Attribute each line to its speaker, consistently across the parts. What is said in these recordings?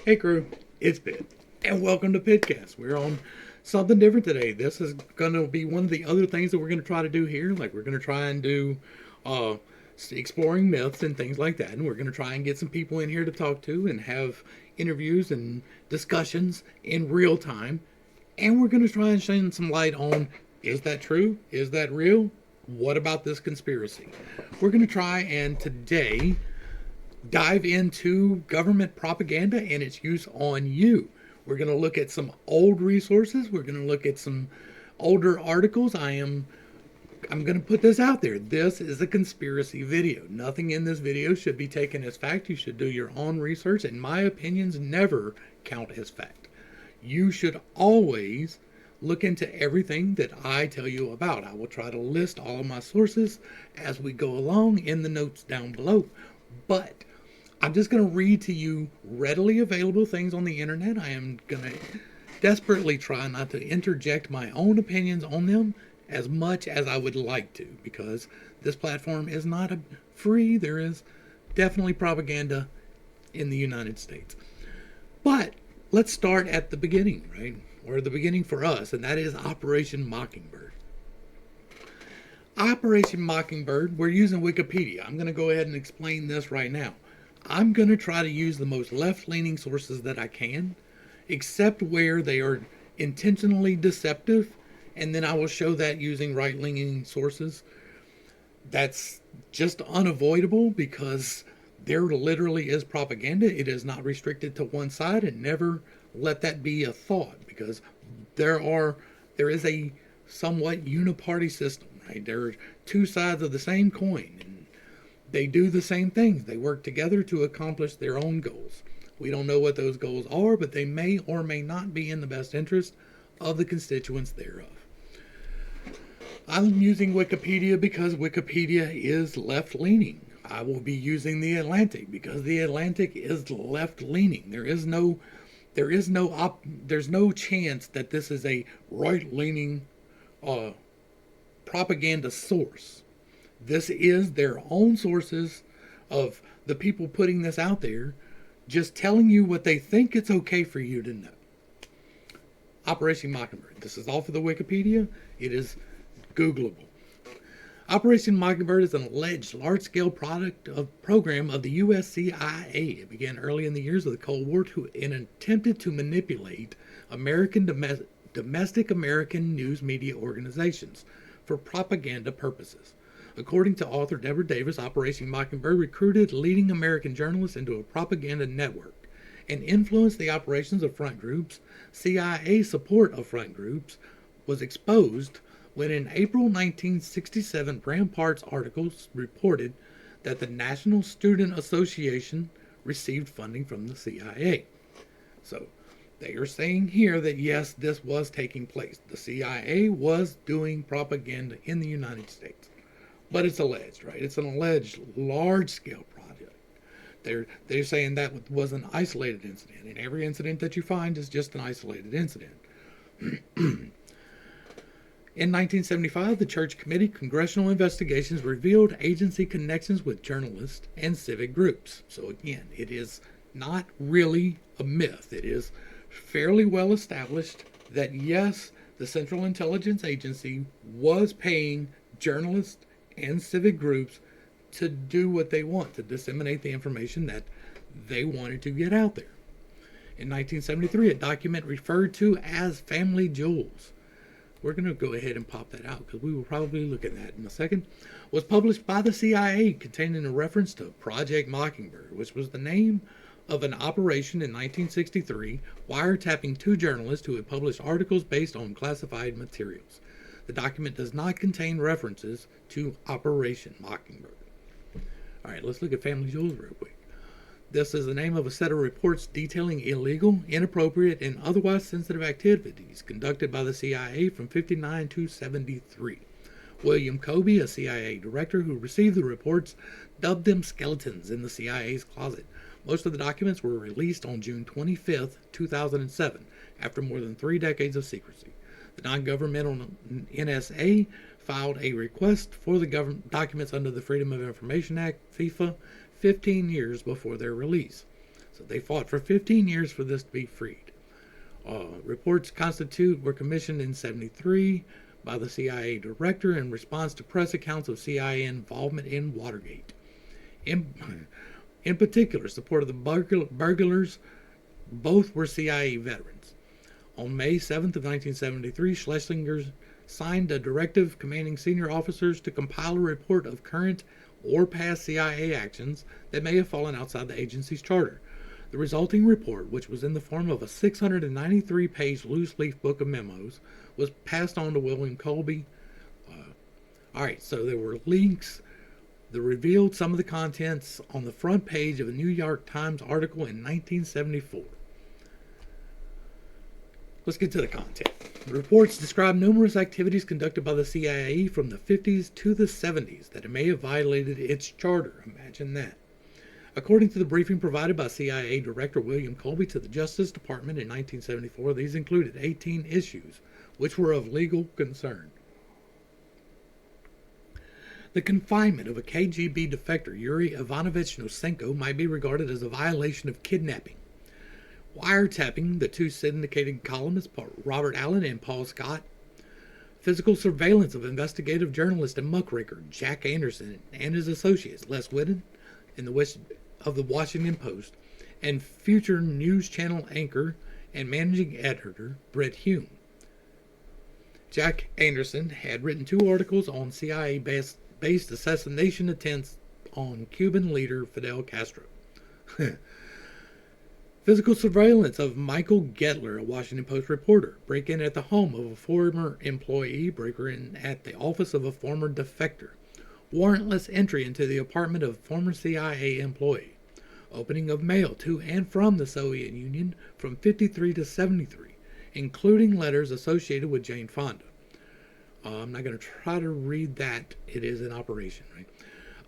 Speaker 1: Hey crew, it's Pitt, and welcome to PittCast. We're on something different today. This is going to be one of the other things that we're going to try to do here. Like we're going to try and do uh, exploring myths and things like that, and we're going to try and get some people in here to talk to and have interviews and discussions in real time. And we're going to try and shine some light on: is that true? Is that real? What about this conspiracy? We're going to try and today dive into government propaganda and its use on you. We're going to look at some old resources. We're going to look at some older articles. I'm going to put this out there. This is a conspiracy video. Nothing in this video should be taken as fact. You should do your own research, and my opinions never count as fact. You should always look into everything that I tell you about. I will try to list all of my sources as we go along in the notes down below. But I'm just going to read to you readily available things on the internet. I am going to desperately try not to interject my own opinions on them as much as I would like to, because this platform is not free. There is definitely propaganda in the United States. But let's start at the beginning, right? Or the beginning for us, and that is Operation Mockingbird. Operation Mockingbird, we're using Wikipedia. I'm going to go ahead and explain this right now. I'm going to try to use the most left-leaning sources that I can, except where they are intentionally deceptive, and then I will show that using right-leaning sources. That's just unavoidable because there literally is propaganda. It is not restricted to one side, and never let that be a thought, because there is a somewhat uniparty system, right? There are two sides of the same coin, and they do the same things. They work together to accomplish their own goals. We don't know what those goals are, but they may or may not be in the best interest of the constituents thereof. I'm using Wikipedia because Wikipedia is left-leaning. I will be using The Atlantic because The Atlantic is left-leaning. There's no chance that this is a right-leaning propaganda source. This is their own sources of the people putting this out there, just telling you what they think it's okay for you to know. Operation Mockingbird. This is off of the Wikipedia. It is Googleable. Operation Mockingbird is an alleged large-scale program of the U.S. CIA. It began early in the years of the Cold War and attempted to manipulate domestic American news media organizations for propaganda purposes. According to author Deborah Davis, Operation Mockingbird recruited leading American journalists into a propaganda network and influenced the operations of front groups. CIA support of front groups was exposed when in April 1967 Bram Part's articles reported that the National Student Association received funding from the CIA. So they are saying here that yes, this was taking place. The CIA was doing propaganda in the United States. But it's alleged, right? It's an alleged large-scale project. They're saying that was an isolated incident, and every incident that you find is just an isolated incident. In 1975, the Church Committee Congressional Investigations revealed agency connections with journalists and civic groups. So again, it is not really a myth. It is fairly well established that yes, the Central Intelligence Agency was paying journalists and civic groups to do what they want, to disseminate the information that they wanted to get out there. In 1973, a document referred to as Family Jewels, we're going to go ahead and pop that out because we will probably look at that in a second, was published by the CIA containing a reference to Project Mockingbird, which was the name of an operation in 1963 wiretapping two journalists who had published articles based on classified materials. The document does not contain references to Operation Mockingbird. All right, let's look at Family Jewels real quick. This is the name of a set of reports detailing illegal, inappropriate, and otherwise sensitive activities conducted by the CIA from 59 to 73. William Colby, a CIA director who received the reports, dubbed them skeletons in the CIA's closet. Most of the documents were released on June 25, 2007, after more than 3 decades of secrecy. The non-governmental NSA filed a request for the documents under the Freedom of Information Act, FIFA, 15 years before their release. So they fought for 15 years for this to be freed. Reports were commissioned in 73 by the CIA director in response to press accounts of CIA involvement in Watergate. In particular, support of the burglars. Both were CIA veterans. On May 7th of 1973, Schlesinger signed a directive commanding senior officers to compile a report of current or past CIA actions that may have fallen outside the agency's charter. The resulting report, which was in the form of a 693-page loose-leaf book of memos, was passed on to William Colby. Alright, so there were links that revealed some of the contents on the front page of a New York Times article in 1974. Let's get to the content. The reports describe numerous activities conducted by the CIA from the 50s to the 70s that may have violated its charter. Imagine that. According to the briefing provided by CIA Director William Colby to the Justice Department in 1974, these included 18 issues which were of legal concern. The confinement of a KGB defector, Yuri Ivanovich Nosenko, might be regarded as a violation of kidnapping. Wiretapping the two syndicated columnists Robert Allen and Paul Scott. Physical surveillance of investigative journalist and muckraker Jack Anderson and his associates Les Whitten of the Washington Post, and future news channel anchor and managing editor Brett Hume. Jack Anderson had written 2 articles on CIA-based assassination attempts on Cuban leader Fidel Castro. Physical surveillance of Michael Gettler, a Washington Post reporter. Break-in at the home of a former employee. Breaker-in at the office of a former defector. Warrantless entry into the apartment of a former CIA employee. Opening of mail to and from the Soviet Union from 53 to 73, including letters associated with Jane Fonda. I'm not going to try to read that. It is in operation, right?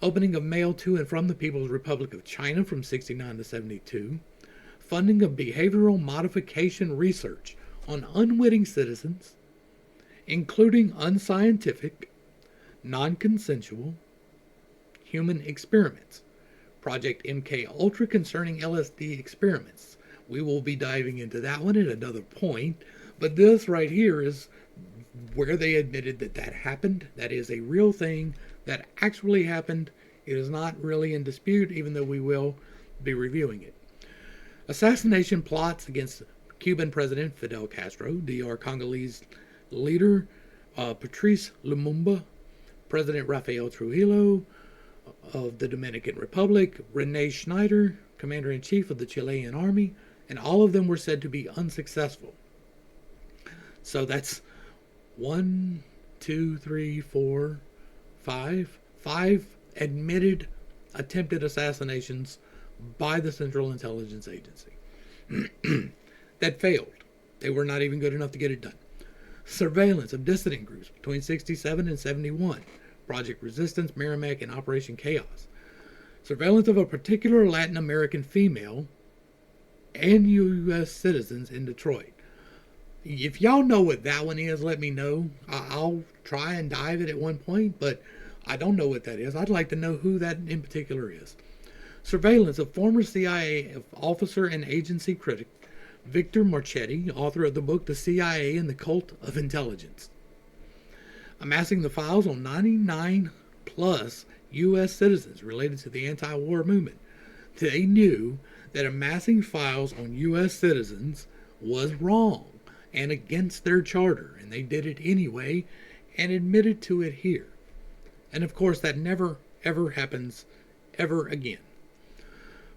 Speaker 1: Opening of mail to and from the People's Republic of China from 69 to 72. Funding of behavioral modification research on unwitting citizens, including unscientific, non-consensual human experiments. Project MK Ultra concerning LSD experiments. We will be diving into that one at another point, but this right here is where they admitted that that happened. That is a real thing that actually happened. It is not really in dispute, even though we will be reviewing it. Assassination plots against Cuban President Fidel Castro, DR Congolese leader Patrice Lumumba, President Rafael Trujillo of the Dominican Republic, Rene Schneider, Commander-in-Chief of the Chilean Army, and all of them were said to be unsuccessful. So that's 1, 2, 3, 4, 5. 5 admitted attempted assassinations by the Central Intelligence Agency that failed. They were not even good enough to get it done. Surveillance of dissident groups between 67 and 71. Project Resistance, Merrimack, and Operation Chaos. Surveillance of a particular Latin American female and U.S. citizens in Detroit. If y'all know what that one is, let me know. I'll try and dive it at one point, but I don't know what that is. I'd like to know who that in particular is. Surveillance of former CIA officer and agency critic Victor Marchetti, author of the book The CIA and the Cult of Intelligence. Amassing the files on 99 plus U.S. citizens related to the anti-war movement. They knew that amassing files on U.S. citizens was wrong and against their charter, and they did it anyway and admitted to it here. And of course, that never, ever happens ever again.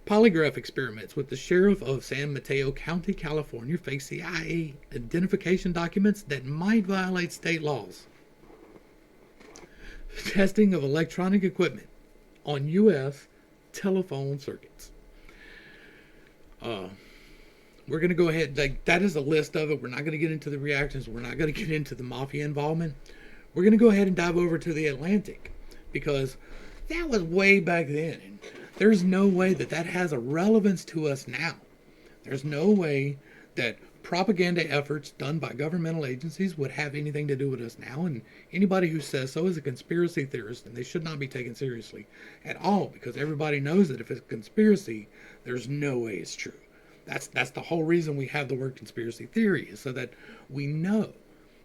Speaker 1: Polygraph experiments with the sheriff of San Mateo County, California, fake CIA identification documents that might violate state laws. Testing of electronic equipment on U.S. telephone circuits. We're going to go ahead, that is a list of it. We're not going to get into the reactions. We're not going to get into the mafia involvement. We're going to go ahead and dive over to the Atlantic, because that was way back then. And there's no way that that has a relevance to us now. There's no way that propaganda efforts done by governmental agencies would have anything to do with us now, and anybody who says so is a conspiracy theorist, and they should not be taken seriously at all, because everybody knows that if it's a conspiracy, there's no way it's true. That's the whole reason we have the word conspiracy theory, is so that we know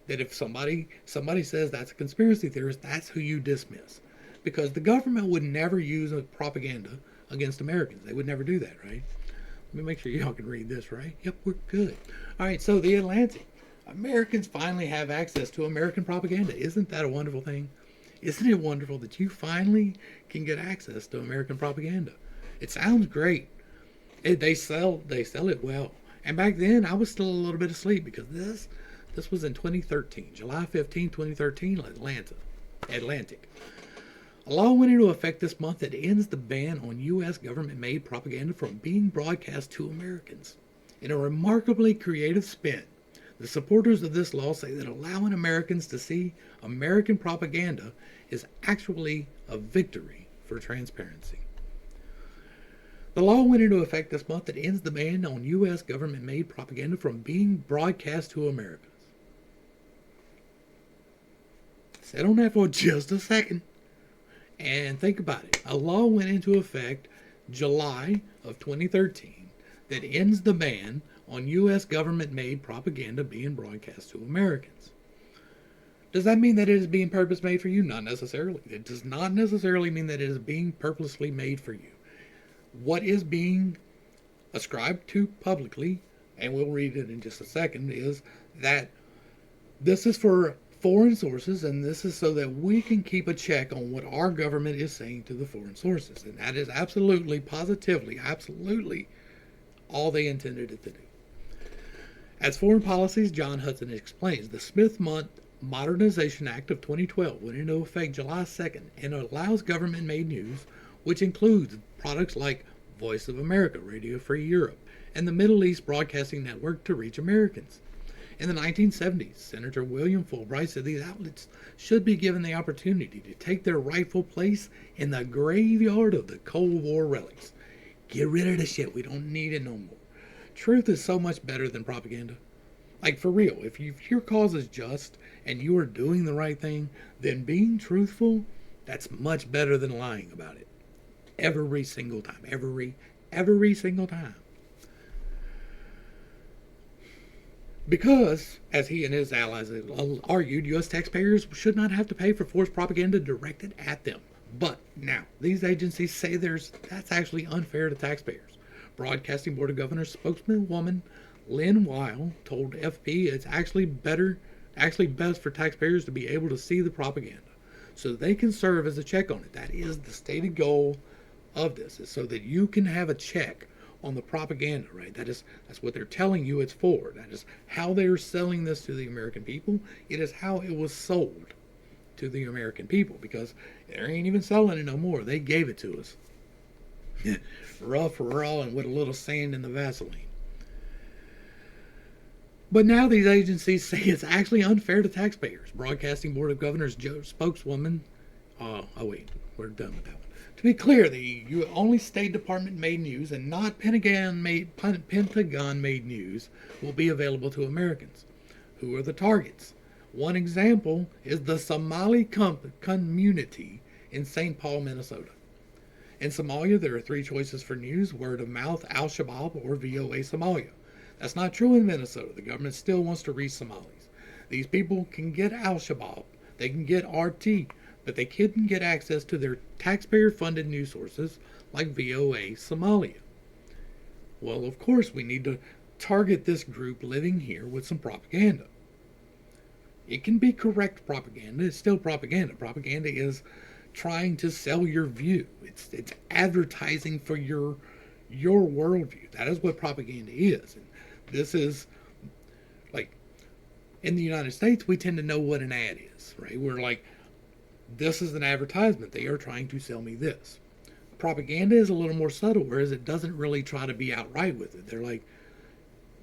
Speaker 1: that if somebody says that's a conspiracy theorist, that's who you dismiss, because the government would never use a propaganda against Americans. They would never do that, right? Let me make sure y'all can read this, right? Yep, we're good. All right, so the Atlantic. Americans finally have access to American propaganda. Isn't that a wonderful thing? Isn't it wonderful that you finally can get access to American propaganda? It sounds great. They sell it well. And back then, I was still a little bit asleep, because this was in 2013, July 15, 2013, Atlantic. A law went into effect this month that ends the ban on U.S. government-made propaganda from being broadcast to Americans. In a remarkably creative spin, the supporters of this law say that allowing Americans to see American propaganda is actually a victory for transparency. The law went into effect this month that ends the ban on U.S. government-made propaganda from being broadcast to Americans. Sit on that for just a second. And think about it. A law went into effect July of 2013 that ends the ban on U.S. government-made propaganda being broadcast to Americans. Does that mean that it is being purpose-made for you? Not necessarily. It does not necessarily mean that it is being purposely made for you. What is being ascribed to publicly, and we'll read it in just a second, is that this is for foreign sources, and this is so that we can keep a check on what our government is saying to the foreign sources. And that is absolutely, positively, absolutely all they intended it to do. As foreign policies, John Hudson explains, the Smith-Mundt Modernization Act of 2012 went into effect July 2nd and allows government-made news, which includes products like Voice of America, Radio Free Europe, and the Middle East Broadcasting Network, to reach Americans. In the 1970s, Senator William Fulbright said these outlets should be given the opportunity to take their rightful place in the graveyard of the Cold War relics. Get rid of the shit. We don't need it no more. Truth is so much better than propaganda. Like, for real, if your cause is just and you are doing the right thing, then being truthful, that's much better than lying about it. Every single time. Every single time. Because, as he and his allies argued, U.S. taxpayers should not have to pay for forced propaganda directed at them. But now, these agencies say that's actually unfair to taxpayers. Broadcasting Board of Governors spokeswoman Lynn Weil told FP it's actually best for taxpayers to be able to see the propaganda, so they can serve as a check on it. That is the stated goal of this, is so that you can have a check on the propaganda, right? That's what they're telling you it's for. That is how they're selling this to the American people. It is how it was sold to the American people, because they ain't even selling it no more. They gave it to us. Rough, raw, and with a little sand in the Vaseline. But now these agencies say it's actually unfair to taxpayers. Broadcasting Board of Governors spokeswoman, we're done with that one. To be clear, the only State Department made news and not Pentagon made news will be available to Americans. Who are the targets? One example is the Somali community in St. Paul, Minnesota. In Somalia, there are three choices for news: word of mouth, Al-Shabaab, or VOA Somalia. That's not true in Minnesota. The government still wants to reach Somalis. These people can get Al-Shabaab, they can get RT, but they couldn't get access to their taxpayer-funded news sources like VOA Somalia. Well, of course, we need to target this group living here with some propaganda. It can be correct propaganda. It's still propaganda. Propaganda is trying to sell your view. It's advertising for your worldview. That is what propaganda is. And this is, like, in the United States, we tend to know what an ad is, right? We're like, this is an advertisement. They are trying to sell me this. Propaganda is a little more subtle, whereas it doesn't really try to be outright with it. They're like,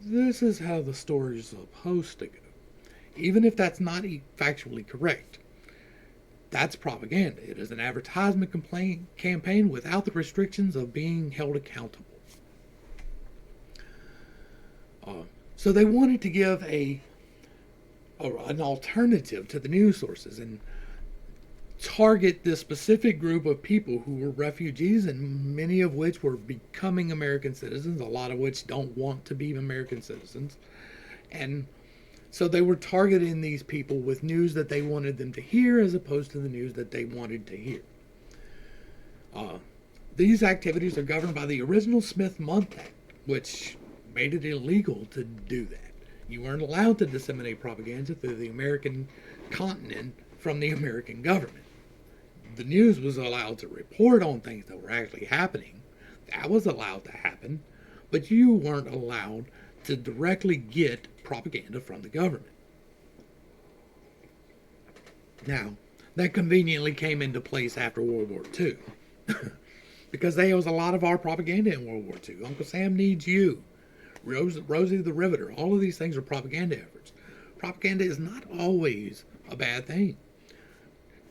Speaker 1: this is how the story is supposed to go. Even if that's not factually correct. That's propaganda. It is an advertisement campaign without the restrictions of being held accountable. So they wanted to give an alternative to the news sources and target this specific group of people who were refugees, and many of which were becoming American citizens, a lot of which don't want to be American citizens. And so they were targeting these people with news that they wanted them to hear as opposed to the news that they wanted to hear. These activities are governed by the original Smith-Month Act, which made it illegal to do that. You weren't allowed to disseminate propaganda through the American continent from the American government. The news was allowed to report on things that were actually happening. That was allowed to happen, but you weren't allowed to directly get propaganda from the government. Now, that conveniently came into place after World War II. Because there was a lot of our propaganda in World War II. Uncle Sam needs you. Rosie the Riveter. All of these things are propaganda efforts. Propaganda is not always a bad thing.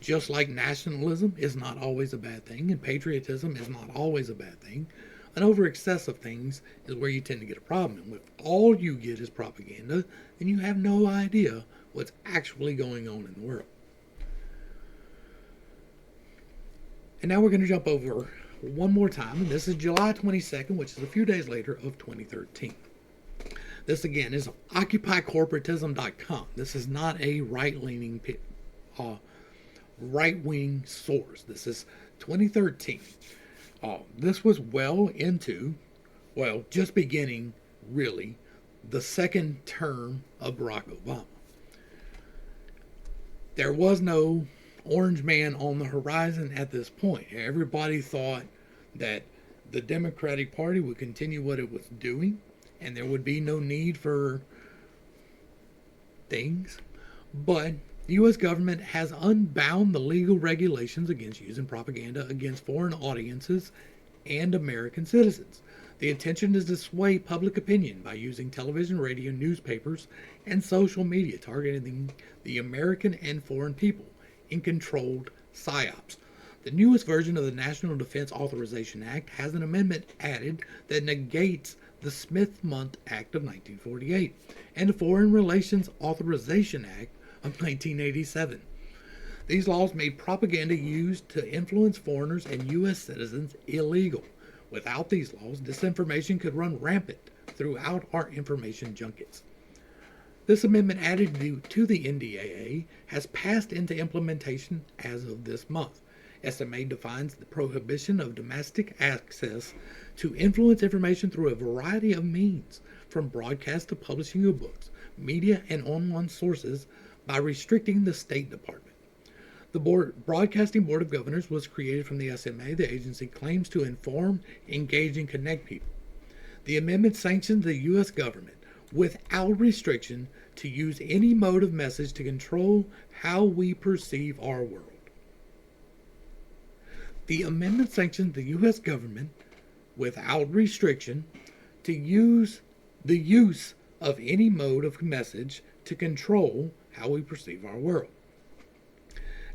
Speaker 1: Just like nationalism is not always a bad thing, and patriotism is not always a bad thing. An over-excess of things is where you tend to get a problem. And if all you get is propaganda, then you have no idea what's actually going on in the world. And now we're going to jump over one more time, and this is July 22nd, which is a few days later of 2013. This again is OccupyCorporatism.com. This is not a right-wing source. This is 2013. This was just beginning, really, the second term of Barack Obama. There was no orange man on the horizon at this point. Everybody thought that the Democratic Party would continue what it was doing, and there would be no need for things. But the U.S. government has unbound the legal regulations against using propaganda against foreign audiences and American citizens. The intention is to sway public opinion by using television, radio, newspapers, and social media targeting the American and foreign people in controlled psyops. The newest version of the National Defense Authorization Act has an amendment added that negates the Smith-Month Act of 1948 and the Foreign Relations Authorization Act of 1987. These laws made propaganda used to influence foreigners and U.S. citizens illegal. Without these laws, disinformation could run rampant throughout our information junkets. This amendment added to the NDAA has passed into implementation as of this month. SMA defines the prohibition of domestic access to influence information through a variety of means, from broadcast to publishing of books, media, and online sources, by restricting the State Department. The Broadcasting Board of Governors was created from the SMA. The agency claims to inform, engage, and connect people. The amendment sanctions the U.S. government without restriction to use any mode of message to control how we perceive our world. The amendment sanctions the U.S. government without restriction to use the use of any mode of message to control how we perceive our world.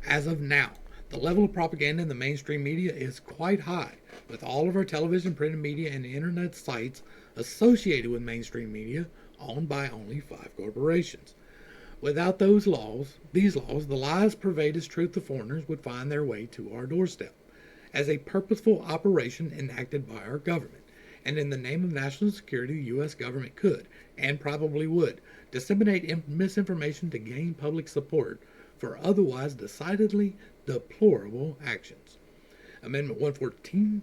Speaker 1: As of now, the level of propaganda in the mainstream media is quite high, with all of our television, printed media, and internet sites associated with mainstream media owned by only 5 corporations. Without these laws, the lies purveyed as truth to foreigners would find their way to our doorstep as a purposeful operation enacted by our government. And in the name of national security, the U.S. government could, and probably would, disseminate misinformation to gain public support for otherwise decidedly deplorable actions. Amendment 114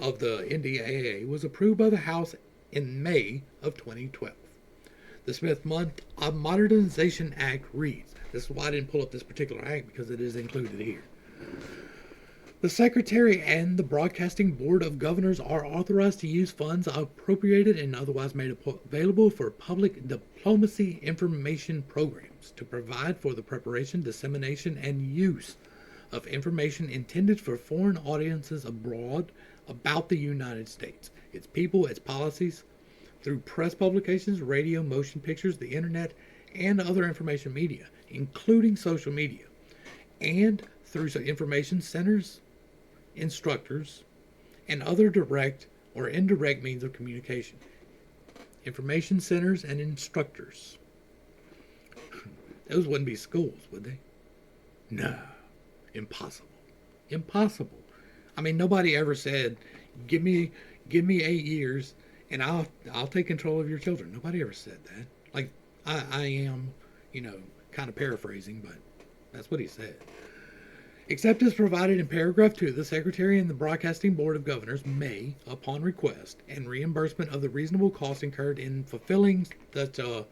Speaker 1: of the NDAA was approved by the House in May of 2012. The Smith-Month Modernization Act reads, this is why I didn't pull up this particular act, because it is included here. The Secretary and the Broadcasting Board of Governors are authorized to use funds appropriated and otherwise made available for public diplomacy information programs to provide for the preparation, dissemination, and use of information intended for foreign audiences abroad about the United States, its people, its policies, through press publications, radio, motion pictures, the internet, and other information media, including social media, and through information centers, instructors, and other direct or indirect means of communication. information centers, and instructors. Those wouldn't be schools, would they? No. Impossible. Impossible. I mean, nobody ever said, "Give me 8 years, and I'll take control of your children." Nobody ever said that. Like I am, kind of paraphrasing, but that's what he said. Except as provided in paragraph 2, the Secretary and the Broadcasting Board of Governors may, upon request and reimbursement of the reasonable costs incurred in fulfilling the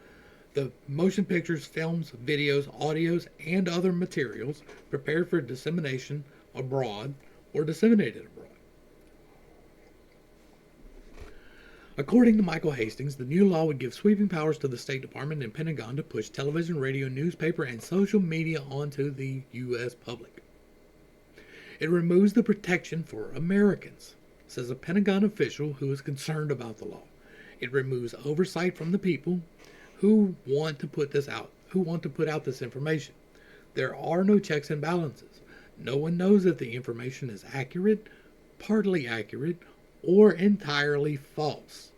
Speaker 1: motion pictures, films, videos, audios, and other materials prepared for dissemination abroad or disseminated abroad. According to Michael Hastings, the new law would give sweeping powers to the State Department and Pentagon to push television, radio, newspaper, and social media onto the U.S. public. It removes the protection for Americans, says a Pentagon official who is concerned about the law. It removes oversight from the people who want to put out this information. There are no checks and balances. No one knows if the information is accurate, partly accurate, or entirely false.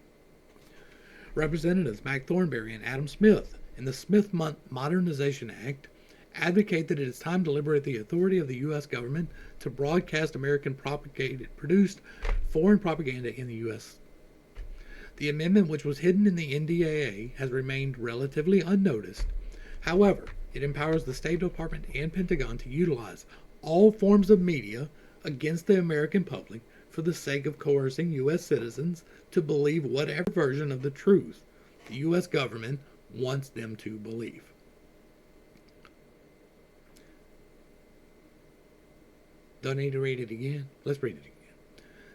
Speaker 1: Representatives Mac Thornberry and Adam Smith in the Smith Modernization Act advocate that it is time to liberate the authority of the U.S. government to broadcast American produced foreign propaganda in the U.S. The amendment, which was hidden in the NDAA, has remained relatively unnoticed. However, it empowers the State Department and Pentagon to utilize all forms of media against the American public for the sake of coercing U.S. citizens to believe whatever version of the truth the U.S. government wants them to believe. Don't need to read it again? Let's read it again.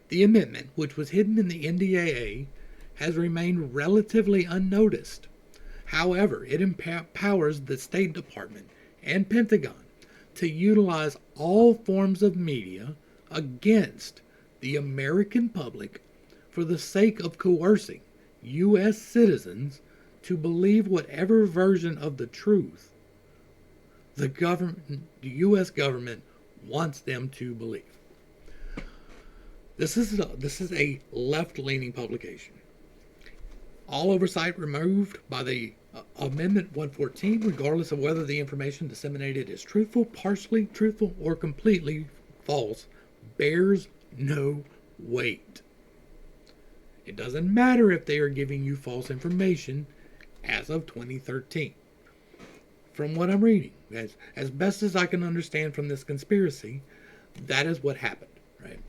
Speaker 1: The amendment, which was hidden in the NDAA, has remained relatively unnoticed. However, it empowers the State Department and Pentagon to utilize all forms of media against the American public for the sake of coercing U.S. citizens to believe whatever version of the truth the U.S. government wants them to believe. This is a left-leaning publication. All oversight removed by the Amendment 114, regardless of whether the information disseminated is truthful, partially truthful, or completely false, bears no weight. It doesn't matter if they are giving you false information as of 2013. From what I'm reading, as best as I can understand from this conspiracy, that is what happened, right?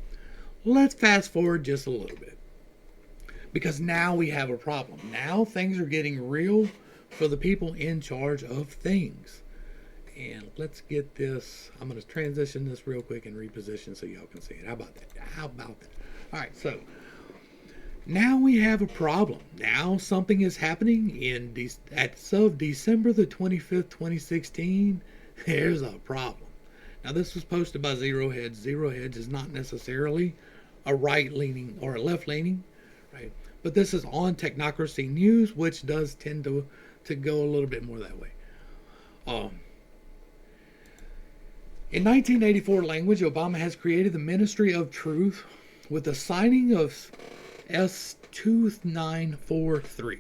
Speaker 1: Let's fast forward just a little bit. Because now we have a problem. Now things are getting real for the people in charge of things. And let's get this. I'm going to transition this real quick and reposition so y'all can see it. How about that? All right, so now we have a problem. Now something is happening as of December the 25th, 2016. There's a problem. Now this was posted by Zero Hedge. Zero Hedge is not necessarily a right-leaning or a left-leaning, right? But this is on Technocracy News, which does tend to go a little bit more that way. In 1984 language, Obama has created the Ministry of Truth with the signing of S2943.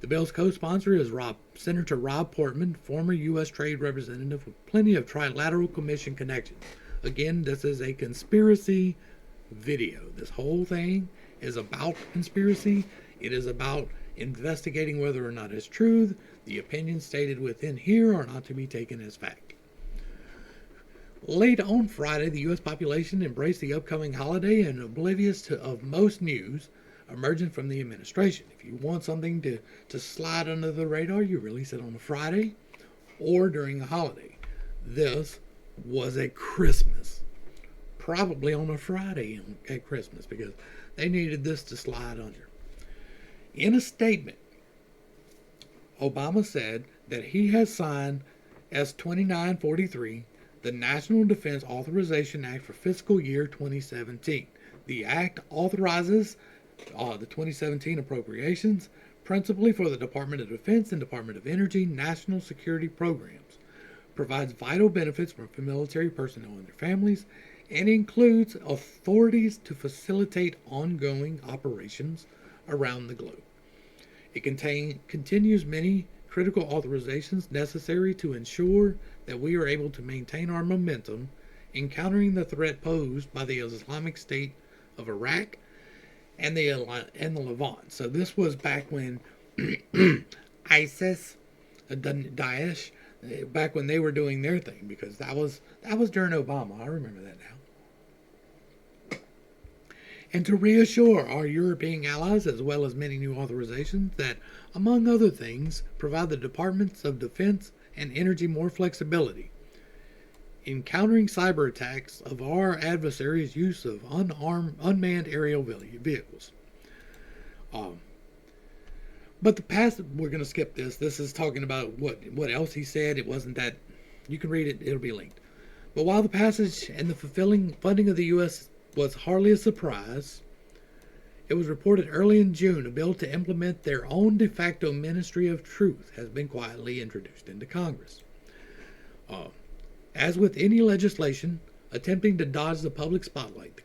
Speaker 1: The bill's co-sponsor is Senator Rob Portman, former U.S. Trade Representative with plenty of Trilateral Commission connections. Again, this is a conspiracy video. This whole thing is about conspiracy. It is about investigating whether or not it's true. The opinions stated within here are not to be taken as fact. Late on Friday, the U.S. population embraced the upcoming holiday and oblivious of most news emerging from the administration. If you want something to slide under the radar, you release it on a Friday or during a holiday. This was at Christmas. Probably on a Friday at Christmas because they needed this to slide under. In a statement, Obama said that he has signed S2943, the National Defense Authorization Act for fiscal year 2017. The act authorizes the 2017 appropriations, principally for the Department of Defense and Department of Energy national security programs, provides vital benefits for military personnel and their families, and includes authorities to facilitate ongoing operations around the globe. It continues many critical authorizations necessary to ensure that we are able to maintain our momentum in countering the threat posed by the Islamic State of Iraq and the Levant. So this was back when ISIS, Daesh, back when they were doing their thing, because that was during Obama. I remember that now. And to reassure our European allies, as well as many new authorizations that, among other things, provide the Departments of Defense and Energy more flexibility in countering cyber attacks of our adversaries' use of unmanned aerial vehicles. But the passage, we're going to skip this. This is talking about what else he said. It wasn't that, you can read it, it'll be linked. But while the passage and the fulfilling funding of the U.S. was hardly a surprise, it was reported early in June a bill to implement their own de facto Ministry of Truth has been quietly introduced into Congress. As with any legislation attempting to dodge the public spotlight,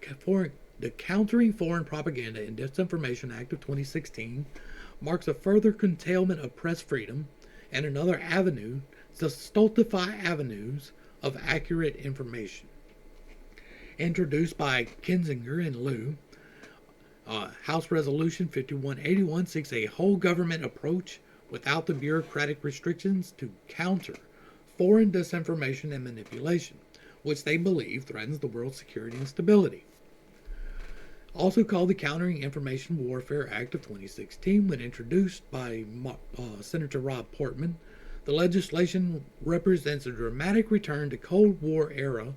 Speaker 1: the Countering Foreign Propaganda and Disinformation Act of 2016 marks a further curtailment of press freedom and another avenue to stultify avenues of accurate information. Introduced by Kinzinger and Liu, House Resolution 5181 seeks a whole government approach without the bureaucratic restrictions to counter foreign disinformation and manipulation, which they believe threatens the world's security and stability. Also called the Countering Information Warfare Act of 2016, when introduced by Senator Rob Portman, the legislation represents a dramatic return to Cold War era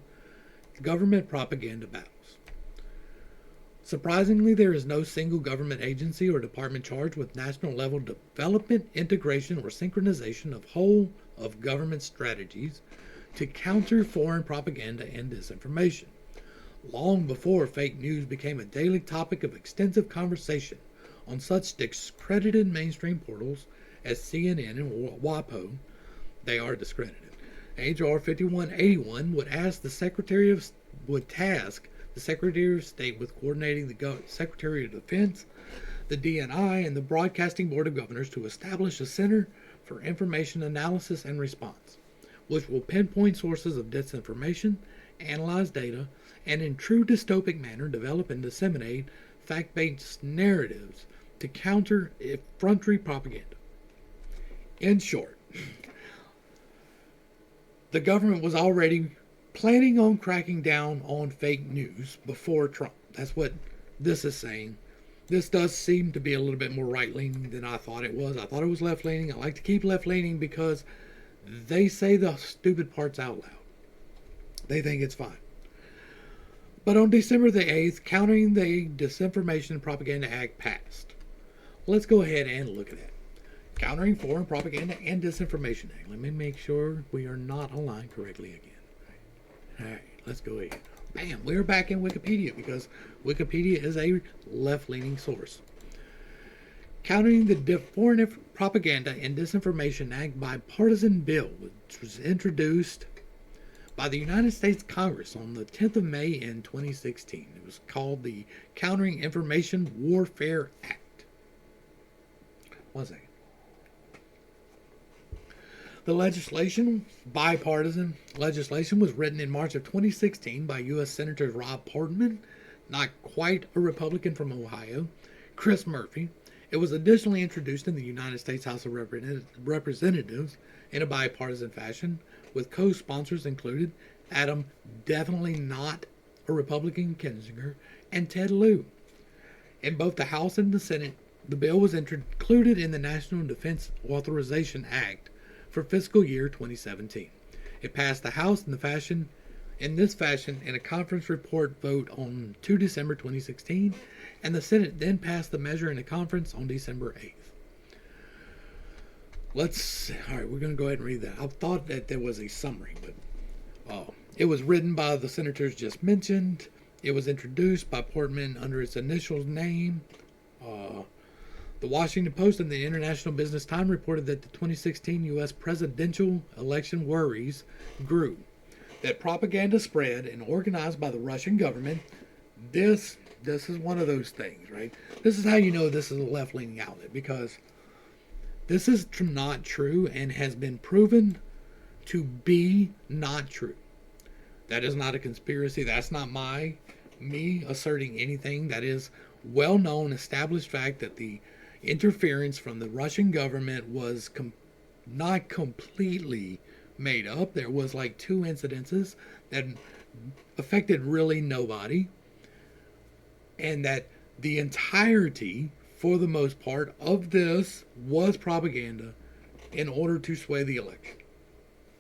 Speaker 1: government propaganda battles. Surprisingly, there is no single government agency or department charged with national level development, integration, or synchronization of whole of government strategies to counter foreign propaganda and disinformation. Long before fake news became a daily topic of extensive conversation on such discredited mainstream portals as CNN and WAPO, they are discredited. H.R. 5181 would task the Secretary of State with coordinating the Secretary of Defense, the DNI, and the Broadcasting Board of Governors to establish a Center for Information Analysis and Response, which will pinpoint sources of disinformation, analyze data, and in true dystopic manner develop and disseminate fact-based narratives to counter effrontery propaganda. In short, the government was already planning on cracking down on fake news before Trump. That's what this is saying. This does seem to be a little bit more right-leaning than I thought it was. I thought it was left-leaning. I like to keep left-leaning because they say the stupid parts out loud. They think it's fine. But on December the 8th, Countering the Disinformation and Propaganda Act passed. Let's go ahead and look at that. Countering Foreign Propaganda and Disinformation Act. Let me make sure we are not aligned correctly again. All right, let's go ahead. Bam, we're back in Wikipedia because Wikipedia is a left-leaning source. Countering the Foreign Propaganda and Disinformation Act bipartisan bill, which was introduced by the United States Congress on the 10th of May in 2016. It was called the Countering Information Warfare Act. One second. The bipartisan legislation, was written in March of 2016 by U.S. Senators Rob Portman, not quite a Republican from Ohio, Chris Murphy. It was additionally introduced in the United States House of Representatives in a bipartisan fashion, with co-sponsors included Adam, definitely not a Republican, Kinzinger, and Ted Lieu. In both the House and the Senate, the bill was included in the National Defense Authorization Act for fiscal year 2017. It passed the House in this fashion in a conference report vote on 2 December 2016, and the Senate then passed the measure in a conference on December 8th. All right, we're going to go ahead and read that. I thought that there was a summary, but it was written by the senators just mentioned. It was introduced by Portman under its initial name. The Washington Post and the International Business Times reported that the 2016 U.S. presidential election worries grew, that propaganda spread and organized by the Russian government. This is one of those things, right? This is how you know this is a left-leaning outlet, because This is not true and has been proven to be not true. That is not a conspiracy. That's not me asserting anything. That is well known, established fact that the interference from the Russian government was not completely made up. There was like 2 incidences that affected really nobody, and that the entirety, for the most part, of this was propaganda in order to sway the election.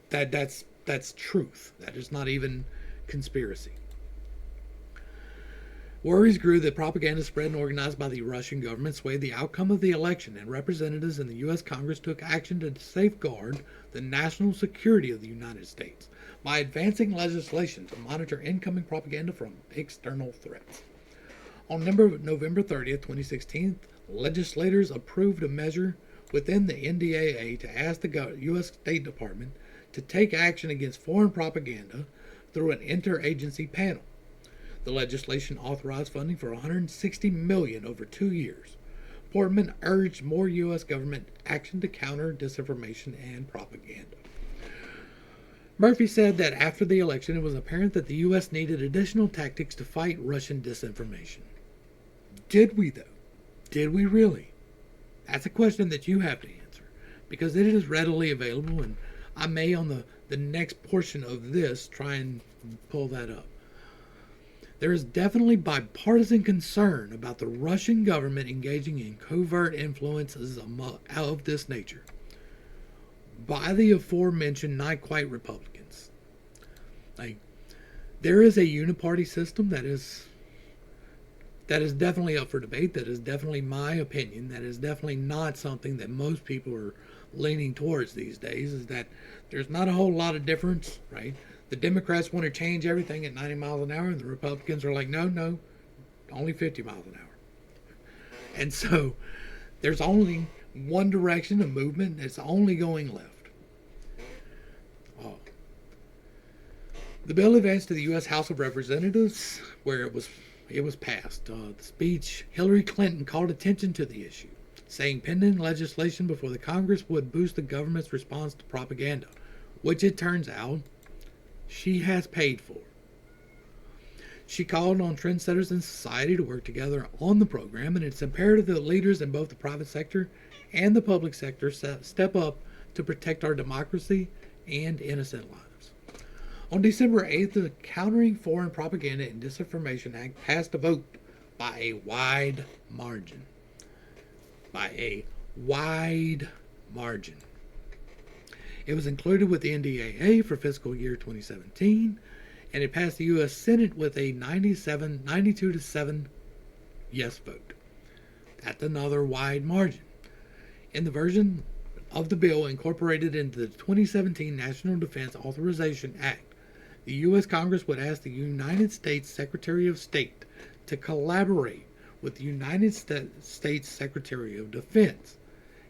Speaker 1: That's truth. That is not even conspiracy. Worries grew that propaganda spread and organized by the Russian government swayed the outcome of the election, and representatives in the U.S. Congress took action to safeguard the national security of the United States by advancing legislation to monitor incoming propaganda from external threats. On November 30th, 2016, legislators approved a measure within the NDAA to ask the U.S. State Department to take action against foreign propaganda through an interagency panel. The legislation authorized funding for $160 million over 2 years. Portman urged more U.S. government action to counter disinformation and propaganda. Murphy said that after the election, it was apparent that the U.S. needed additional tactics to fight Russian disinformation. Did we, though? Did we really? That's a question that you have to answer, because it is readily available, and I may, on the next portion of this, try and pull that up. There is definitely bipartisan concern about the Russian government engaging in covert influences of this nature by the aforementioned not quite Republicans. There is a uniparty system that is definitely up for debate. That is definitely my opinion. That is definitely not something that most people are leaning towards these days, is that there's not a whole lot of difference, right? The Democrats want to change everything at 90 miles an hour, and the Republicans are like, no, only 50 miles an hour. And so there's only one direction of movement. It's only going left. The bill advanced to the U.S. House of Representatives, where it was passed. The speech, Hillary Clinton called attention to the issue, saying pending legislation before the Congress would boost the government's response to propaganda, which it turns out she has paid for. She called on trendsetters in society to work together on the program, and it's imperative that leaders in both the private sector and the public sector step up to protect our democracy and innocent lives. On December 8th, the Countering Foreign Propaganda and Disinformation Act passed a vote by a wide margin. It was included with the NDAA for fiscal year 2017, and it passed the U.S. Senate with a 92-7 yes vote. That's another wide margin. In the version of the bill incorporated into the 2017 National Defense Authorization Act, the U.S. Congress would ask the United States Secretary of State to collaborate with the United States Secretary of Defense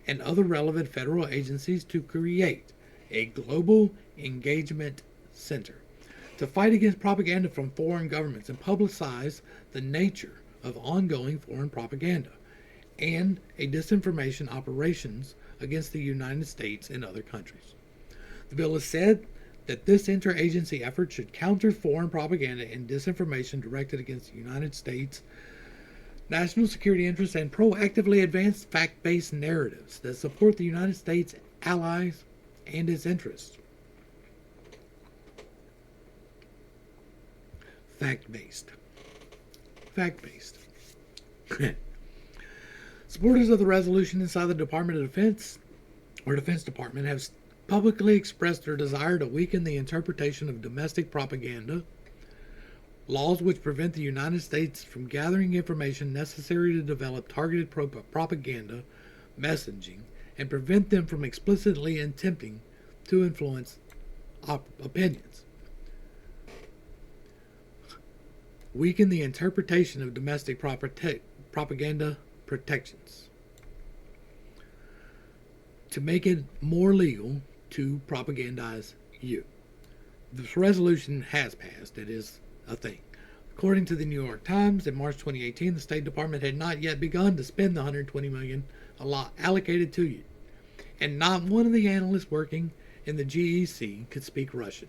Speaker 1: and other relevant federal agencies to create a global engagement center to fight against propaganda from foreign governments and publicize the nature of ongoing foreign propaganda and a disinformation operations against the United States and other countries. The bill has said that this interagency effort should counter foreign propaganda and disinformation directed against the United States national security interests and proactively advance fact-based narratives that support the United States allies and its interests. Fact-based. Supporters of the resolution inside the Department of Defense or Defense Department have publicly expressed their desire to weaken the interpretation of domestic propaganda, laws which prevent the United States from gathering information necessary to develop targeted propaganda messaging and prevent them from explicitly attempting to influence opinions. Weaken the interpretation of domestic propaganda protections to make it more legal to propagandize you. This resolution has passed. It is a thing. According to the New York Times, in March 2018, the State Department had not yet begun to spend the $120 million allocated to you. and not one of the analysts working in the GEC could speak Russian.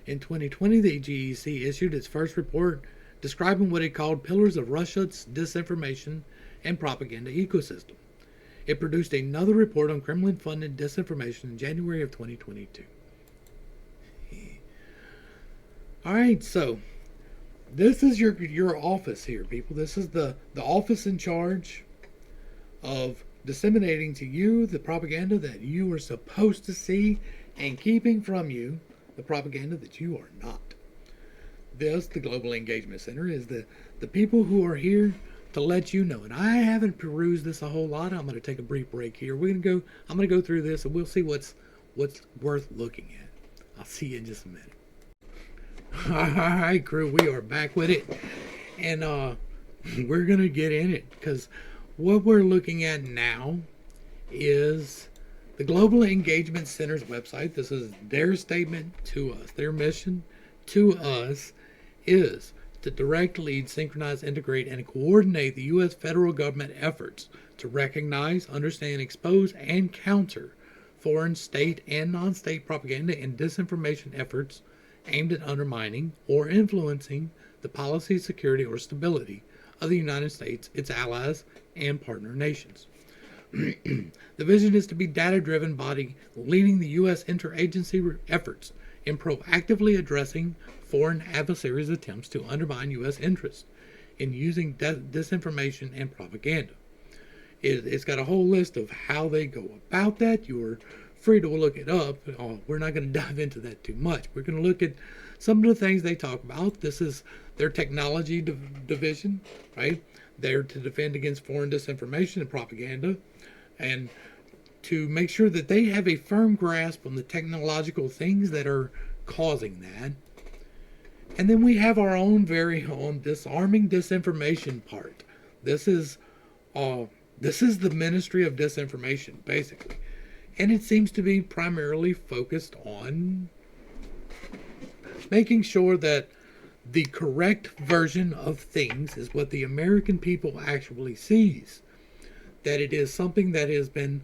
Speaker 1: In 2020, the GEC issued its first report describing what it called pillars of Russia's disinformation and propaganda ecosystem. It produced another report on Kremlin-funded disinformation in January of 2022. All right, so this is your office here, people. This is the office in charge of disseminating to you the propaganda that you are supposed to see and keeping from you the propaganda that you are not. This, the Global Engagement Center, is the people who are here to let you know. And I haven't perused this a whole lot. I'm going to take a brief break here. I'm going to go through this and we'll see what's worth looking at. I'll see you in just a minute. All right, crew, we are back with it. And we're going to get in it because what we're looking at now is the Global Engagement Center's website. This is their statement to us. Their mission to us is to direct, lead, synchronize, integrate, and coordinate the U.S. federal government efforts to recognize, understand, expose, and counter foreign state and non-state propaganda and disinformation efforts aimed at undermining or influencing the policy, security, or stability of the United States, its allies, and partner nations. The vision is to be a data-driven body leading the U.S. interagency efforts in proactively addressing foreign adversaries' attempts to undermine U.S. interests in using disinformation and propaganda. It's got a whole list of how they go about that. You're free to look it up. We're not going to dive into that too much. We're going to look at some of the things they talk about. This is their technology division, right? They're to defend against foreign disinformation and propaganda and to make sure that they have a firm grasp on the technological things that are causing that. And then we have our own very own disarming disinformation part. This is the Ministry of Disinformation, basically. And it seems to be primarily focused on making sure that the correct version of things is what the American people actually sees. That it is something that has been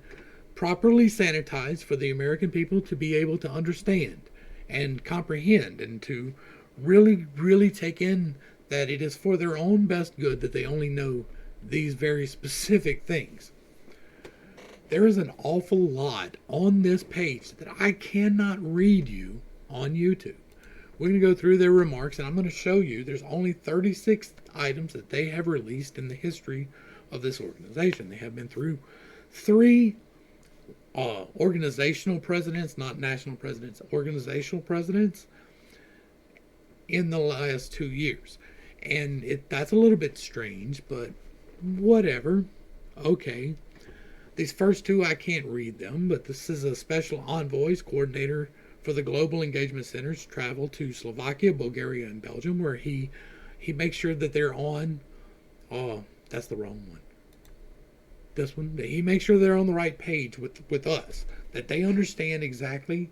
Speaker 1: properly sanitized for the American people to be able to understand and comprehend and to really, really take in that it is for their own best good that they only know these very specific things. There is an awful lot on this page that I cannot read you on YouTube. We're going to go through their remarks and I'm going to show you there's only 36 items that they have released in the history of this organization. They have been through 3 organizational presidents, not national presidents, organizational presidents in the last 2 years. And that's a little bit strange, but whatever. Okay. These first 2, I can't read them, but this is a special envoy's coordinator for the Global Engagement Center's travel to Slovakia, Bulgaria, and Belgium, where he makes sure that they're on, that's the wrong one. This one, he makes sure they're on the right page with us, that they understand exactly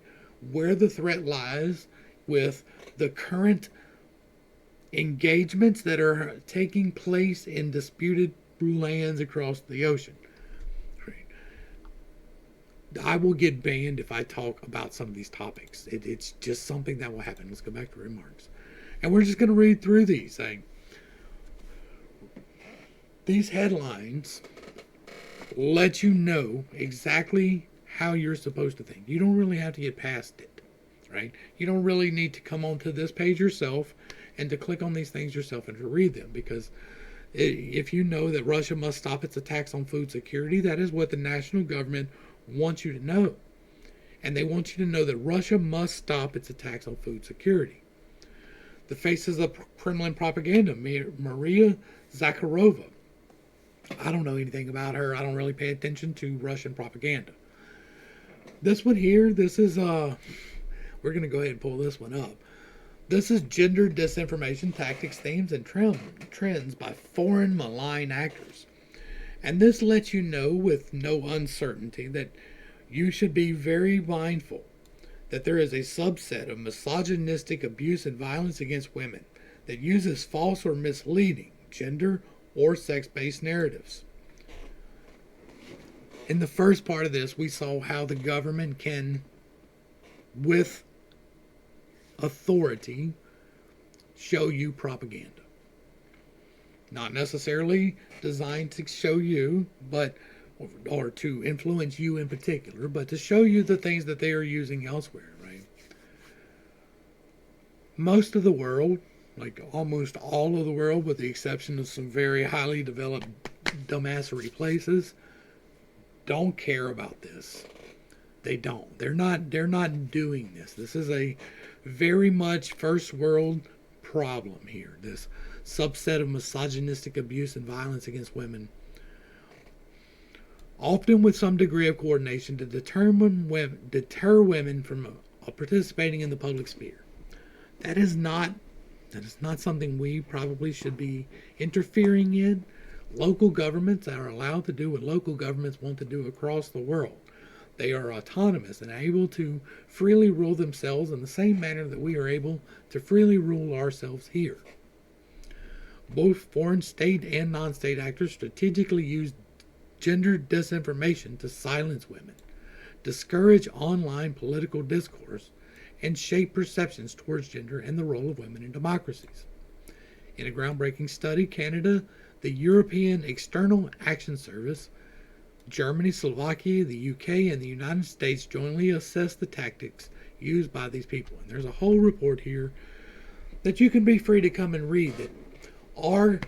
Speaker 1: where the threat lies with the current engagements that are taking place in disputed lands across the ocean. I will get banned if I talk about some of these topics. It's just something that will happen. Let's go back to remarks. And we're just going to read through these, saying these headlines let you know exactly how you're supposed to think. You don't really have to get past it, right? You don't really need to come onto this page yourself and to click on these things yourself and to read them, because if you know that Russia must stop its attacks on food security, that is what the national government wants you to know. And they want you to know that Russia must stop its attacks on food security. The faces of Kremlin propaganda, Maria Zakharova. I don't know anything about her. I don't really pay attention to Russian propaganda. This one here, this is, we're going to go ahead and pull this one up. This is gender disinformation tactics, themes, and trends by foreign malign actors. And this lets you know with no uncertainty that you should be very mindful that there is a subset of misogynistic abuse and violence against women that uses false or misleading gender or sex-based narratives. In the first part of this, we saw how the government can, with authority, show you propaganda. Not necessarily designed to show you, but or to influence you in particular, but to show you the things that they are using elsewhere, right? Most of the world, like almost all of the world, with the exception of some very highly developed dumbassery places, don't care about this. They don't. They're not doing this. This is a very much first world problem here. This subset of misogynistic abuse and violence against women, often with some degree of coordination to deter women from participating in the public sphere. That is not something we probably should be interfering in. Local governments are allowed to do what local governments want to do across the world. They are autonomous and able to freely rule themselves in the same manner that we are able to freely rule ourselves here. Both foreign state and non-state actors strategically use gender disinformation to silence women, discourage online political discourse, and shape perceptions towards gender and the role of women in democracies. In a groundbreaking study, Canada, the European External Action Service, Germany, Slovakia, the UK, and the United States jointly assessed the tactics used by these people. And there's a whole report here that you can be free to come and read. That our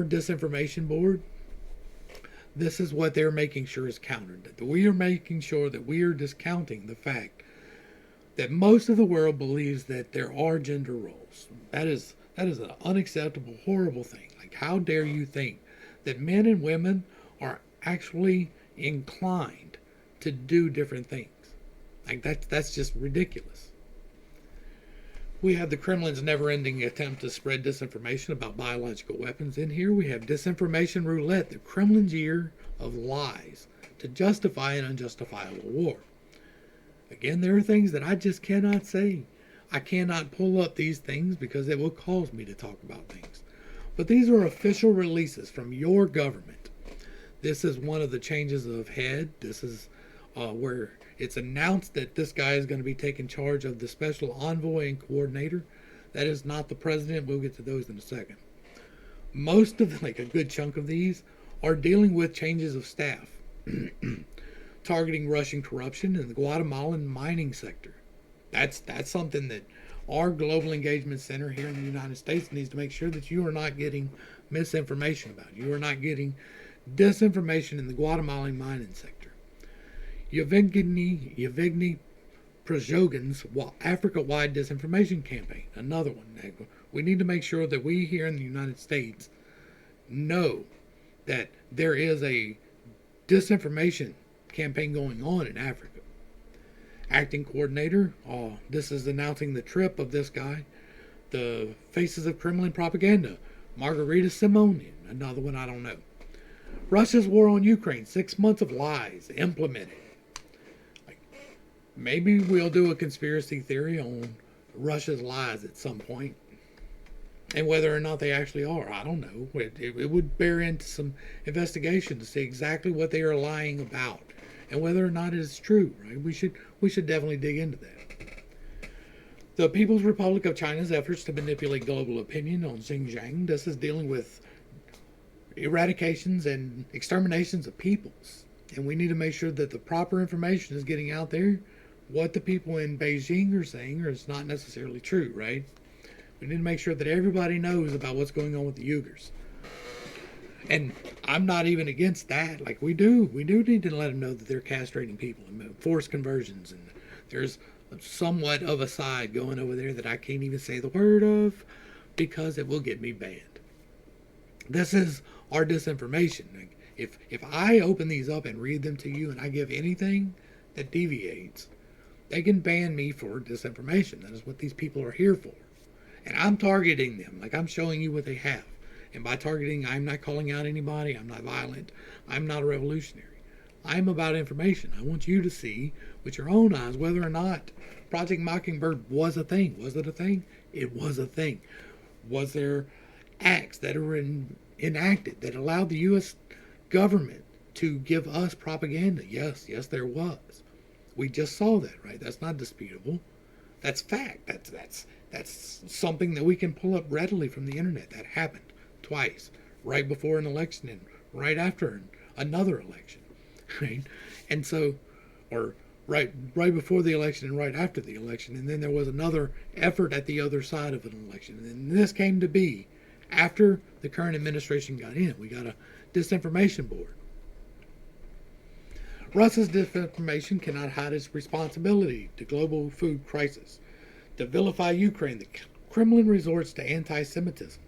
Speaker 1: disinformation board, this is what they're making sure is countered. That we are making sure that we are discounting the fact that most of the world believes that there are gender roles. That is an unacceptable, horrible thing. Like, how dare you think that men and women are actually inclined to do different things? Like, that's just ridiculous. We have the Kremlin's never-ending attempt to spread disinformation about biological weapons. In here we have disinformation roulette, the Kremlin's year of lies to justify an unjustifiable war. Again, there are things that I just cannot say. I cannot pull up these things because it will cause me to talk about things. But these are official releases from your government. This is one of the changes of head. This is where it's announced that this guy is going to be taking charge of the special envoy and coordinator. That is not the president. We'll get to those in a second. Most of, like a good chunk of these, are dealing with changes of staff. Targeting Russian corruption in the Guatemalan mining sector. That's something that our Global Engagement Center here in the United States needs to make sure that you are not getting misinformation about. You are not getting disinformation in the Guatemalan mining sector. Yevgeny Prigozhin's Africa-wide disinformation campaign, another one. We need to make sure that we here in the United States know that there is a disinformation campaign going on in Africa. Acting coordinator, this is announcing the trip of this guy, the Faces of Kremlin Propaganda, Margarita Simonian, another one I don't know. Russia's war on Ukraine, 6 months of lies implemented. Like, maybe we'll do a conspiracy theory on Russia's lies at some point, and whether or not they actually are, I don't know. It would bear into some investigation to see exactly what they are lying about and whether or not it is true, right? We should definitely dig into that. The People's Republic of China's efforts to manipulate global opinion on Xinjiang. This is dealing with eradications and exterminations of peoples. And we need to make sure that the proper information is getting out there. What the people in Beijing are saying is not necessarily true, right? We need to make sure that everybody knows about what's going on with the Uyghurs. And I'm not even against that. Like, we do need to let them know that they're castrating people and forced conversions. And there's somewhat of a side going over there that I can't even say the word of because it will get me banned. This is our disinformation. Like, if I open these up and read them to you and I give anything that deviates, they can ban me for disinformation. That is what these people are here for. And I'm targeting them. Like, I'm showing you what they have. And by targeting, I'm not calling out anybody. I'm not violent. I'm not a revolutionary. I'm about information. I want you to see with your own eyes whether or not Project Mockingbird was a thing. Was it a thing? It was a thing. Was there acts that were enacted that allowed the U.S. government to give us propaganda. Yes, there was. We just saw that, right? That's not disputable. That's fact. That's something that we can pull up readily from the internet. That happened twice, right before an election and right after another election, right? And so, or right before the election and right after the election, and then there was another effort at the other side of an election, and this came to be after the current administration got in. We got a disinformation board. Russia's disinformation cannot hide its responsibility to global food crisis. To vilify Ukraine, the Kremlin resorts to anti-Semitism.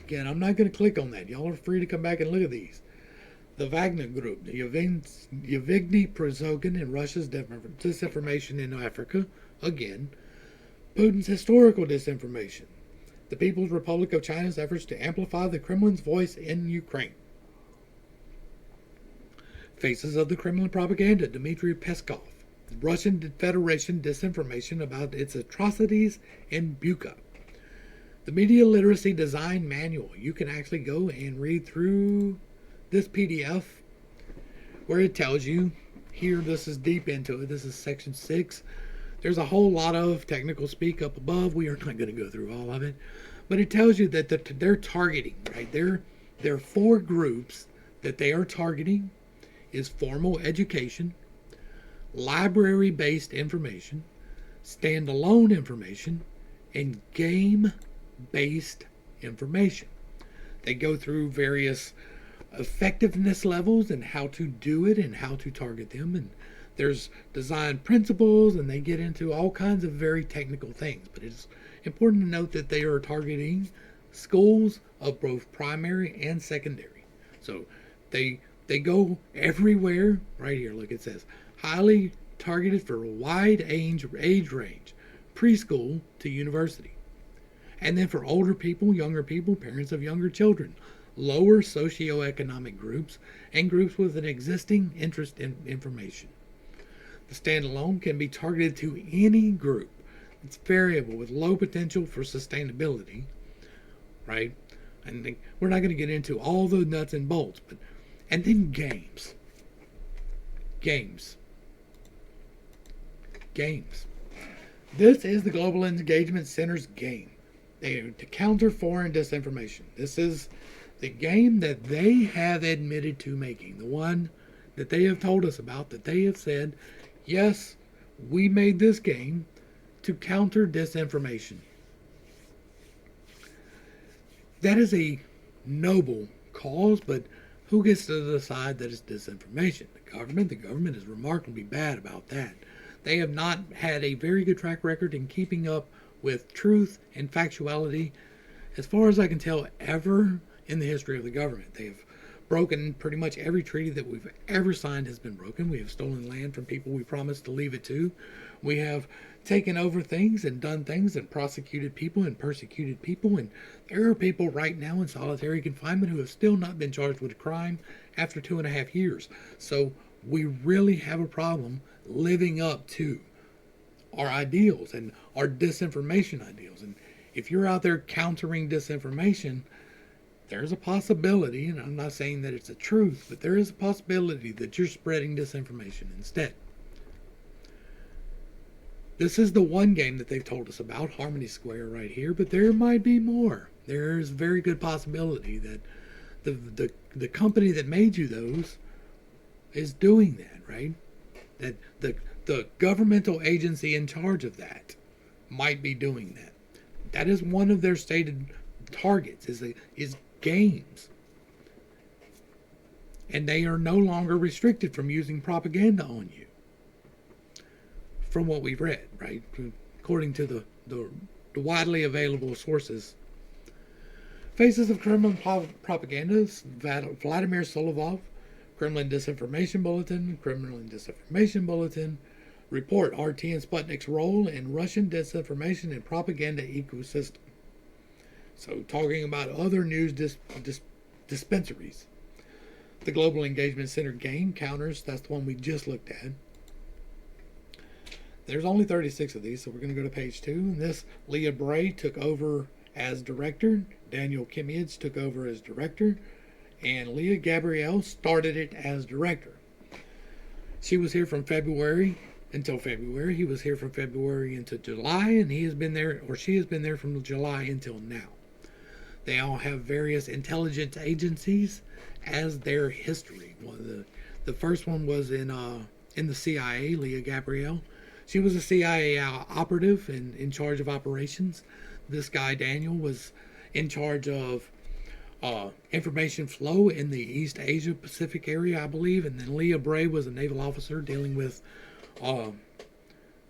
Speaker 1: Again, I'm not going to click on that. Y'all are free to come back and look at these. The Wagner Group, the Yevgeny Prigozhin and Russia's disinformation in Africa. Again, Putin's historical disinformation. The People's Republic of China's efforts to amplify the Kremlin's voice in Ukraine. Faces of the Kremlin propaganda, Dmitry Peskov. Russian Federation disinformation about its atrocities in Bucha. The Media Literacy Design Manual. You can actually go and read through this PDF where it tells you, here, this is deep into it. This is section 6. There's a whole lot of technical speak up above. We are not going to go through all of it. But it tells you that they're targeting, right? There are 4 groups that they are targeting. Is formal education, library-based information, standalone information, and game-based information. They go through various effectiveness levels and how to do it and how to target them. And there's design principles, and they get into all kinds of very technical things. But it's important to note that they are targeting schools of both primary and secondary. So they go everywhere. Right here, look, it says highly targeted for a wide age range, preschool to university. And then for older people, younger people, parents of younger children, lower socioeconomic groups, and groups with an existing interest in information. The standalone can be targeted to any group. It's variable with low potential for sustainability, right? And we're not going to get into all the nuts and bolts, but and then games. This is the Global Engagement Center's game. To counter foreign disinformation. This is the game that they have admitted to making. The one that they have told us about, that they have said, yes, we made this game to counter disinformation. That is a noble cause, but who gets to decide that it's disinformation? The government. The government is remarkably bad about that. They have not had a very good track record in keeping up with truth and factuality, as far as I can tell, ever in the history of the government. They have broken pretty much every treaty that we've ever signed has been broken. We have stolen land from people we promised to leave it to. We have taken over things and done things and prosecuted people and persecuted people. And there are people right now in solitary confinement who have still not been charged with a crime after 2.5 years. So we really have a problem living up to our ideals and our disinformation ideals. And if you're out there countering disinformation, there's a possibility, and I'm not saying that it's a truth, but there is a possibility that you're spreading disinformation instead. This is the one game that they've told us about, Harmony Square right here, but there might be more. There's a very good possibility that the company that made you those is doing that, right? That the governmental agency in charge of that might be doing that. That is one of their stated targets, is games. And they are no longer restricted from using propaganda on you. From what we've read, right? According to the widely available sources. Faces of Kremlin propaganda, Vladimir Solovov, Kremlin Disinformation Bulletin, report RT and Sputnik's role in Russian disinformation and propaganda ecosystem. So talking about other news dispensaries. The Global Engagement Center game counters, that's the one we just looked at. There's only 36 of these, so we're going to go to page 2. And this, Leah Bray took over as director. Daniel Kimiec took over as director. and Leah Gabrielle started it as director. She was here from February until February. He was here from February until July, and he has been there, or she has been there from July until now. They all have various intelligence agencies as their history. The first one was in the CIA, Leah Gabrielle. She was a CIA operative and in charge of operations. This guy, Daniel, was in charge of information flow in the East Asia Pacific area, I believe. And then Leah Bray was a naval officer dealing with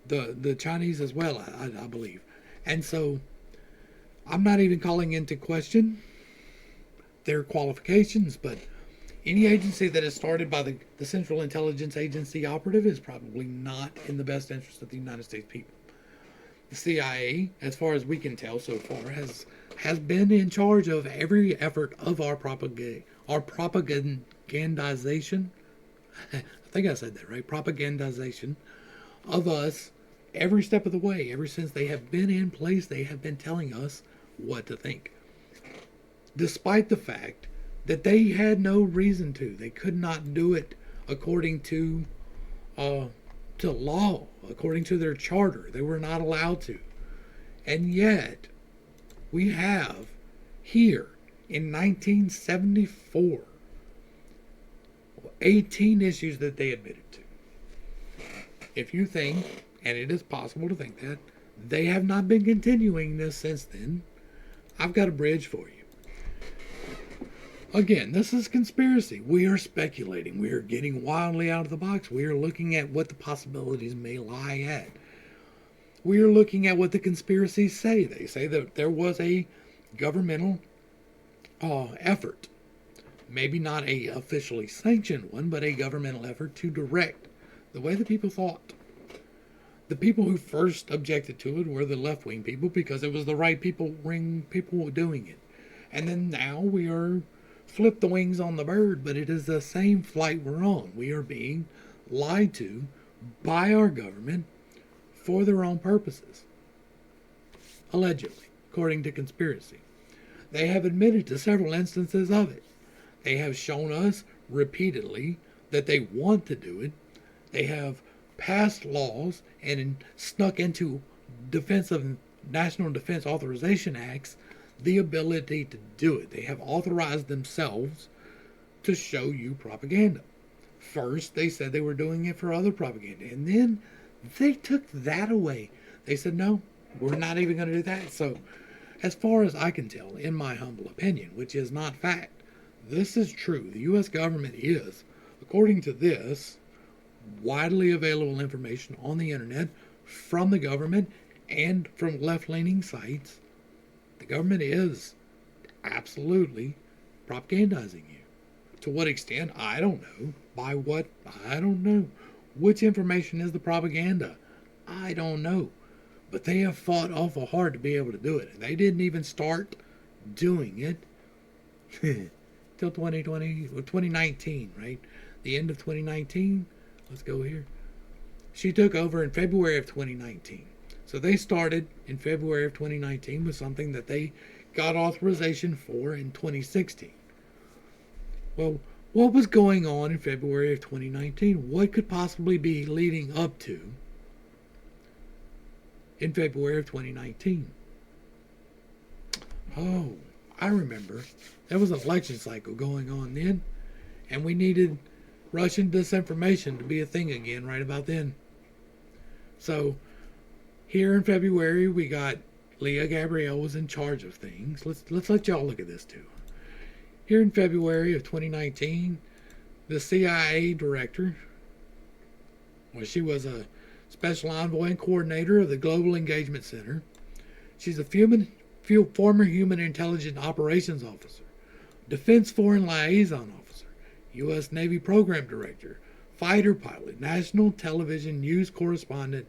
Speaker 1: the Chinese as well, I believe. And so I'm not even calling into question their qualifications, but any agency that is started by the Central Intelligence Agency operative is probably not in the best interest of the United States people. The CIA, as far as we can tell so far, has been in charge of every effort of our propagandization. I think I said that right. Propagandization of us every step of the way. Ever since they have been in place, they have been telling us what to think. Despite the fact that they had no reason to. They could not do it according to law, according to their charter. They were not allowed to. And yet, we have here in 1974 18 issues that they admitted to. If you think, and it is possible to think that, they have not been continuing this since then, I've got a bridge for you. Again, this is conspiracy. We are speculating. We are getting wildly out of the box. We are looking at what the possibilities may lie at. We are looking at what the conspiracies say. They say that there was a governmental effort, maybe not a officially sanctioned one, but a governmental effort to direct the way the people thought. The people who first objected to it were the left-wing people because it was the right people doing it. And then now we are flip the wings on the bird, but it is the same flight we're on. We are being lied to by our government for their own purposes. Allegedly, according to conspiracy. They have admitted to several instances of it. They have shown us repeatedly that they want to do it. They have passed laws and snuck into National Defense Authorization Acts the ability to do it. They have authorized themselves to show you propaganda. First, they said they were doing it for other propaganda, and then they took that away. They said, no, we're not even going to do that. So, as far as I can tell, in my humble opinion, which is not fact, this is true. The U.S. government is, according to this, widely available information on the internet from the government and from left-leaning sites. The government is absolutely propagandizing you. To what extent? I don't know. By what? I don't know. Which information is the propaganda? I don't know. But they have fought awful hard to be able to do it. And they didn't even start doing it till 2020 or 2019, right? The end of 2019. Let's go here. She took over in February of 2019. So they started in February of 2019 with something that they got authorization for in 2016. Well, what was going on in February of 2019? What could possibly be leading up to in February of 2019? Oh, I remember. There was an election cycle going on then, and we needed Russian disinformation to be a thing again right about then. So, here in February, we got Leah Gabrielle was in charge of things. Let's let y'all look at this too. Here in February of 2019, the CIA director, well, she was a special envoy and coordinator of the Global Engagement Center. She's a former Human Intelligence Operations Officer, Defense Foreign Liaison Officer, U.S. Navy Program Director, fighter pilot, national television news correspondent,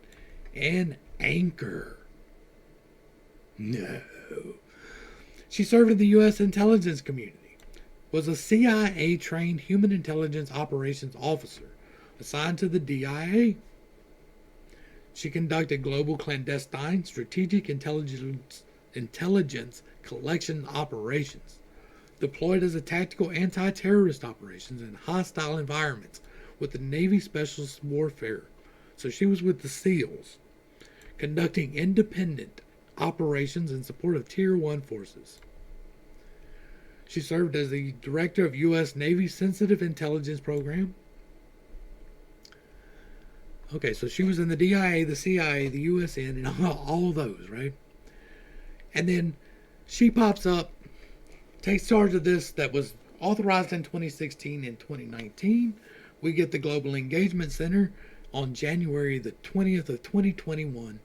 Speaker 1: and anchor. No. She served in the U.S. intelligence community, was a CIA-trained human intelligence operations officer assigned to the DIA. She conducted global clandestine strategic intelligence collection operations. deployed as a tactical anti-terrorist operations in hostile environments with the Navy Specialist Warfare. So she was with the SEALs, conducting independent operations in support of Tier 1 forces. She served as the director of U.S. Navy Sensitive Intelligence Program. Okay, so she was in the DIA, the CIA, the USN, and all of those, right? And then she pops up, takes charge of this that was authorized in 2016 and 2019. We get the Global Engagement Center on January the 20th of 2021.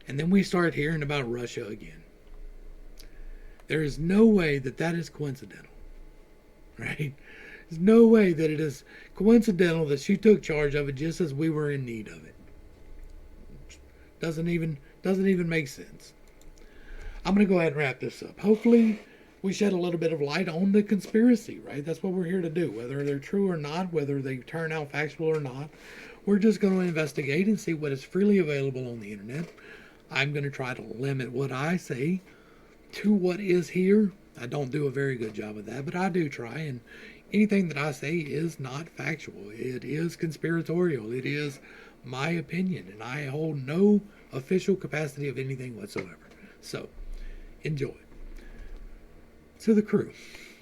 Speaker 1: And then we start hearing about Russia again. There is no way that that is coincidental, right? There's no way that it is coincidental that she took charge of it just as we were in need of it. Doesn't even make sense. I'm going to go ahead and wrap this up. Hopefully, we shed a little bit of light on the conspiracy, right? That's what we're here to do. Whether they're true or not, whether they turn out factual or not, we're just going to investigate and see what is freely available on the internet. I'm going to try to limit what I say to what is here. I don't do a very good job of that, but I do try, and anything that I say is not factual. It is conspiratorial. It is my opinion, and I hold no official capacity of anything whatsoever. So, enjoy. To the crew,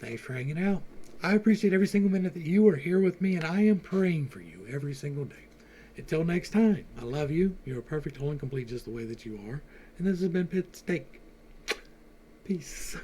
Speaker 1: thanks for hanging out. I appreciate every single minute that you are here with me, and I am praying for you every single day. Until next time, I love you. You're perfect, whole, and complete just the way that you are. And this has been pittstake. Peace.